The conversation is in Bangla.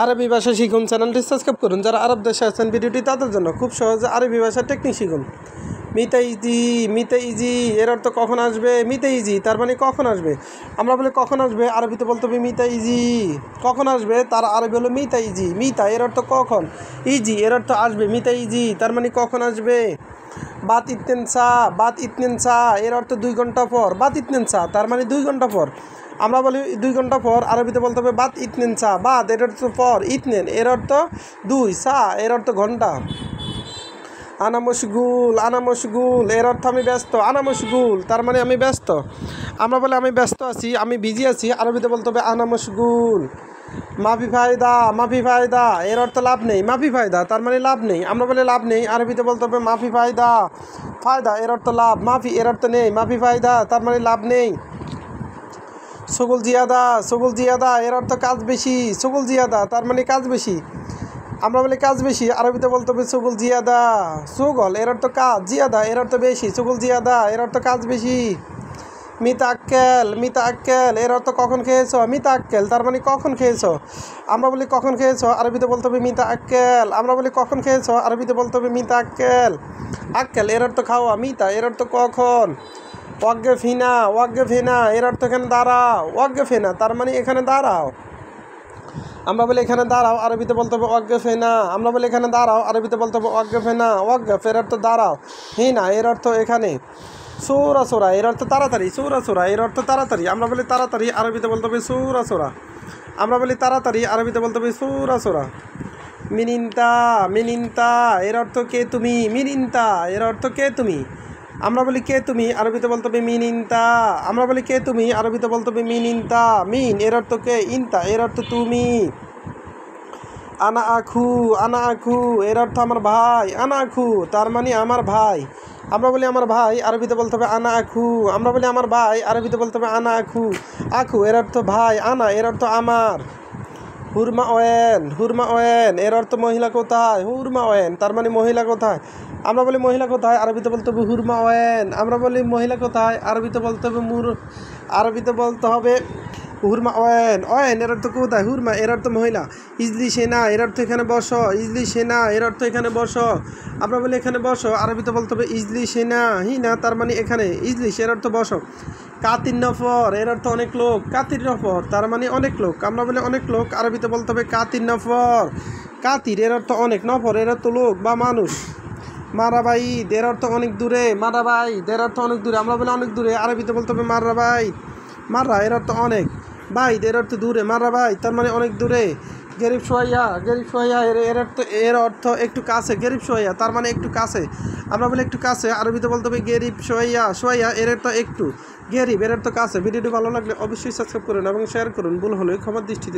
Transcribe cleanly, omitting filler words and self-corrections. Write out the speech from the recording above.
আরবি ভাষা শিখুন চ্যানেলটি সাবস্ক্রাইব করুন। যারা আরব দেশে আছেন ভিডিওটি তাদের জন্য খুব সহজে আরবি ভাষার টেকনিক শিখুন। মিতা ইজি এর অর্থ কখন আসবে? মিতা ইজি তার মানে কখন আসবে। আমরা বলি কখন আসবে, আরবিতে বলতে হবে মিতা ইজি। কখন আসবে তার আরবি হলো মিতা ইজি। মিতা এর অর্থ কখন, ইজি এর অর্থ আসবে। মিতা ইজি তার মানে কখন আসবে। বাত ইতনেন সা এর অর্থ 2 ঘন্টা পর। বাত ইতনেন সা তার মানে 2 ঘন্টা পর। আমরা বলি 2 ঘন্টা পর, আরবিতে বলতে হবে বাত ইতনেন সা। বাত এর অর্থ পর, ইতনেন এর অর্থ 2, সা এর অর্থ ঘন্টা। আনা মশগুল এর অর্থ আমি ব্যস্ত। আনা মশগুল তার মানে আমি ব্যস্ত। আমরা বলি আমি ব্যস্ত আছি, আমি বিজি আছি, আরবিতে বলতে হবে আনা মশগুল। মাফি ফায়দা এর অর্থ লাভ নেই। মাফি ফায়দা তার মানে লাভ নেই। আমরা বলি লাভ নেই, আরবিতে বলতে হবে মাফি ফায়দা। ফায়দা এর অর্থ লাভ, মাফি এর অর্থ নেই, মাফি ফায়দা তার মানে লাভ নেই। সগুল জিয়াদা এর অর্থ কাজ বেশি। সগুল জিয়াদা তার মানে কাজ বেশি। আমরা বলি কাজ বেশি, আরবিতে বলতে হবে সগুল জিয়াদা। সগল এর অর্থ কাজ, জিয়াদা এর অর্থ বেশি, সগুল জিয়াদা এর অর্থ কাজ বেশি। মিতা আক্কেল এর অর্থ কখন খেয়েছো। মিতা আক্কেল তার মানে কখন খেয়েছো। আমরা বলি কখন খেয়েছো, আরবিতে বলতে হবে মিতা আক্কেল। আমরা বলি কখন খেয়েছো, আরবিতে বলতে হবে মিতা আক্কেল। আক্কেল এর অর্থ খাওয়া, মিতা এর অর্থ কখন। ওয়াকগেফিনা এর অর্থ এখানে দাঁড়াও। ওয়াকগেফিনা তার মানে এখানে দাঁড়াও। আমরা বলি এখানে দাঁড়াও, আরবিতে বলতে হবে ওয়াকগেফিনা। আমরা বলি এখানে দাঁড়াও, আরবিতে বলতে হবে ওয়াকগেফিনা। ওয়াকগেফ এর অর্থ দাঁড়াও, হিনা এর অর্থ এখানে। সৌরা এর অর্থ তাড়াতাড়ি। সৌরা এর অর্থ তাড়াতাড়ি। আমরা বলি তাড়াতাড়ি, আরবিতে বলতে হবে সৌরা। আমরা বলি তাড়াতাড়ি, আরবিতে বলতে হবে সৌরা। মিনিনতা এর অর্থ কে তুমি। মিনিনতা এর অর্থ কে তুমি। আমরা বলি কে তুমি, আরবিতে বলতে হবে মিনিনতা। আমরা বলি কে তুমি, আরবিতে বলতে হবে মিনিনতা। মিন এর অর্থ কে, ইনতা এর অর্থ তুমি। আনা আখু এর অর্থ আমার ভাই। আনা আখু তার মানে আমার ভাই। আমরা বলি আমার ভাই, আরবিতে বলতে হবে আনা আখু। আমরা বলি আমার ভাই, আরবিতে বলতে হবে আনা আখু। আখু এর অর্থ ভাই, আনা এর অর্থ আমার। হুরমা ওয়েন এর অর্থ মহিলা কোথায়। হুরমা ওয়েন তার মানে মহিলা কোথায়। আমরা বলি মহিলা কোথায়, আরবিতে বলতে হবে হুরমা ওয়েন। আমরা বলি মহিলা কোথায়, আরবিতে বলতে হবে হুরমা ওয়েন এর অর্থ কোথায়। হুরমা এর অর্থ মহিলা। ইজলি সেনা এর অর্থ এখানে বসো। ইজলি সেনা এর অর্থ এখানে বসো। আমরা বলি এখানে বসো, আরবিতে বলতে হবে ইজলি সেনা। হিনা তার মানে এখানে, ইজলিশ এর অর্থ বসো। কাতির নফর এর অর্থ অনেক লোক। কাতির নফর তার মানে অনেক লোক। আমরা বলি অনেক লোক, আরবিতে বলতে হবে কাতির নফর। কাতির এর অর্থ অনেক, নফর এর অর্থ লোক বা মানুষ। মারাবাইদ এর অর্থ অনেক দূরে। মারাবাইদ এর অর্থ অনেক দূরে। আমরা বলি অনেক দূরে, আরবিতে বলতে হবে মারাবাইদ। মাররা এর অর্থ অনেক, বাইদ এর অর্থ দূরে। মারাবাইদ তার মানে অনেক দূরে। গরিব সোয়া এর অর্থ একটু কাছে। গরিব সোয়া তার মানে একটু কাছে। আমরা বলি একটু কাছে, আরবিতে বলতে হবে গরিব সোয়া এর অর্থ একটু। গরিব এর অর্থ কাছে। ভিডিওটি ভালো লাগলে অবশ্যই সাবস্ক্রাইব করুন এবং শেয়ার করুন। ভুল হলে ক্ষমার দৃষ্টিতে